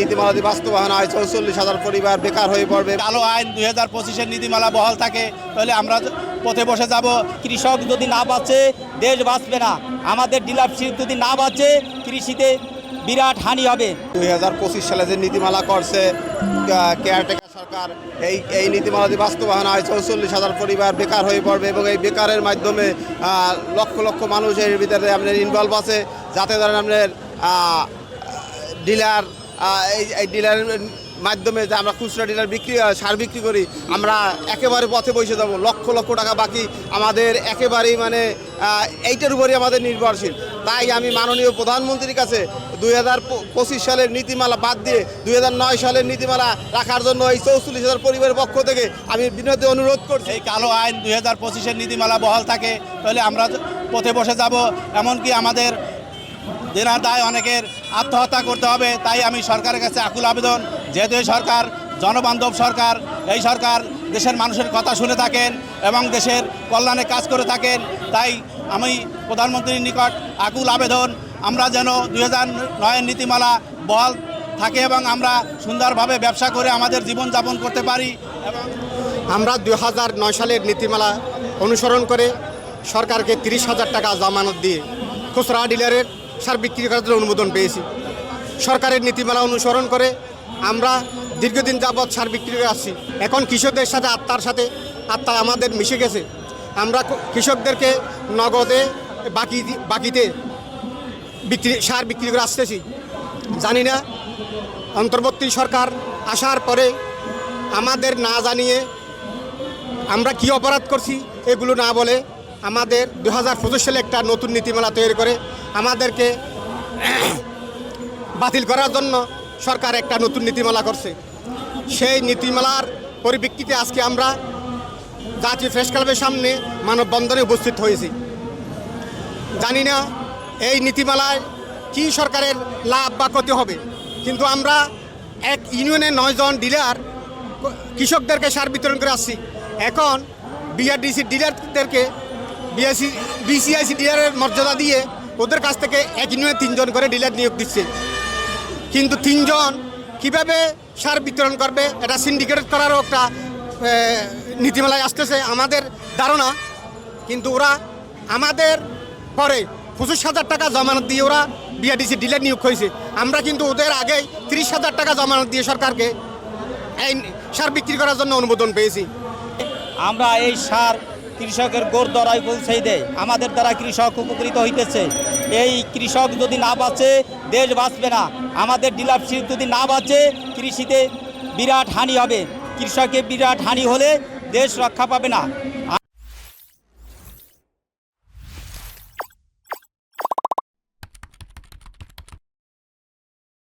নীতিমালা যদি বাস্তবায়ন হয় ৪৪,০০০ পরিবার বেকার হয়ে পড়বে। কালো আইন ২০২৫-এর নীতিমালা বহাল থাকে তাহলে আমরা পথে বসে যাব। কৃষক যদি না বাঁচে দেশ বাঁচবে না। আমাদের ডিলারশিপ যদি না বাঁচে কৃষিতে বিরাট হানি হবে। ২০২৫ সালে যে নীতিমালা করছে কেয়ারটেকার সরকার, এই নীতিমালা যদি বাস্তবায়ন হয় ৪৪,০০০ পরিবার বেকার হয়ে পড়বে এবং এই বেকারের মাধ্যমে লক্ষ লক্ষ মানুষ এর ভিতরে আপনার ইনভলভ আছে, যাতে ধরেন আপনার ডিলার এই ডিলারের মাধ্যমে যে আমরা খুচরা ডিলার সার বিক্রি করি, আমরা একেবারে পথে বসে যাব। লক্ষ লক্ষ টাকা বাকি আমাদের একেবারেই মানে এইটার উপরই আমাদের নির্ভরশীল। তাই আমি মাননীয় প্রধানমন্ত্রীর কাছে ২০২৫ সালের নীতিমালা বাদ দিয়ে ২০০৯ সালের নীতিমালা রাখার জন্য এই ৪৪,০০০ পরিবারের পক্ষ থেকে আমি বিনীত অনুরোধ করছি। এই কালো আইন ২০২৫-এর নীতিমালা বহাল থাকে তাহলে আমরা পথে বসে যাব। এমনকি আমাদের দেনার দায় অনেকের আত্মহত্যা করতে হবে। তাই আমি সরকারের কাছে আকুল আবেদন, যেহেতু এই সরকার জনবান্ধব সরকার, এই সরকার দেশের মানুষের কথা শুনে থাকেন এবং দেশের কল্যাণে কাজ করে থাকেন, তাই আমি প্রধানমন্ত্রীর নিকট আকুল আবেদন আমরা যেন ২০০৯-এর নীতিমালা বহাল থাকে এবং আমরা সুন্দরভাবে ব্যবসা করে আমাদের জীবনযাপন করতে পারি। এবং আমরা ২০০৯ সালের নীতিমালা অনুসরণ করে সরকারকে ৩০,০০০ টাকা জামানত দিয়ে খুচরা ডিলারের সার বিক্রি করার জন্য অনুমোদন পেয়েছি। সরকারের নীতিমালা অনুসরণ করে আমরা দীর্ঘদিন যাবৎ সার বিক্রি করে আসছি। এখন কৃষকদের সাথে আত্মা আমাদের মিশে গেছে। আমরা কৃষকদেরকে নগদে বাকিতে সার বিক্রি করে আসতেছি। জানি না অন্তর্বর্তী সরকার আসার পরে আমাদের না জানিয়ে আমরা কি অপরাধ করছি এগুলো না বলে আমাদের ২০২৫ সালে একটা নতুন নীতিমালা তৈরি করে আমাদেরকে বাতিল করার জন্য সরকার একটা নতুন নীতিমালা করছে। সেই নীতিমালার পরিপ্রেক্ষিতে আজকে আমরা জাতীয় প্রেস ক্লাবের সামনে মানববন্ধনে উপস্থিত হয়েছি। জানি না এই নীতিমালায় কি সরকারের লাভ বা ক্ষতি হবে, কিন্তু আমরা এক ইউনিয়নে ৯ জন ডিলার কৃষকদেরকে সার বিতরণ করে আসছি। এখন বিআরডিসি ডিলারদেরকে বিসিআইসি ডিলারের মর্যাদা দিয়ে ওদের কাছ থেকে এক ইউনিয়নে ৩ জন করে ডিলার নিয়োগ দিচ্ছে। কিন্তু ৩ জন কীভাবে সার বিতরণ করবে এটা সিন্ডিকেট করারও একটা নীতিমালায় আসতেছে আমাদের ধারণা। কিন্তু ওরা আমাদের পরে ২৫,০০০ টাকা জমানত দিয়ে ওরা বিআরডিসি ডিলার নিয়োগ হয়েছে। আমরা কিন্তু ওদের আগেই ৩০,০০০ টাকা জমানত দিয়ে সরকারকে এই সার বিক্রি করার জন্য অনুমোদন পেয়েছি। আমরা এই সার কৃষকের গোরদরায় পৌঁছে দেয়, আমাদের দ্বারা কৃষক উপকৃত হইতেছে। এই কৃষক যদি না বাঁচে দেশ বাঁচবে না। আমাদের ডিলারশিপ যদি না বাঁচে কৃষিতে বিরাট হানি হবে। কৃষকের বিরাট হানি হলে দেশ রক্ষা পাবে না।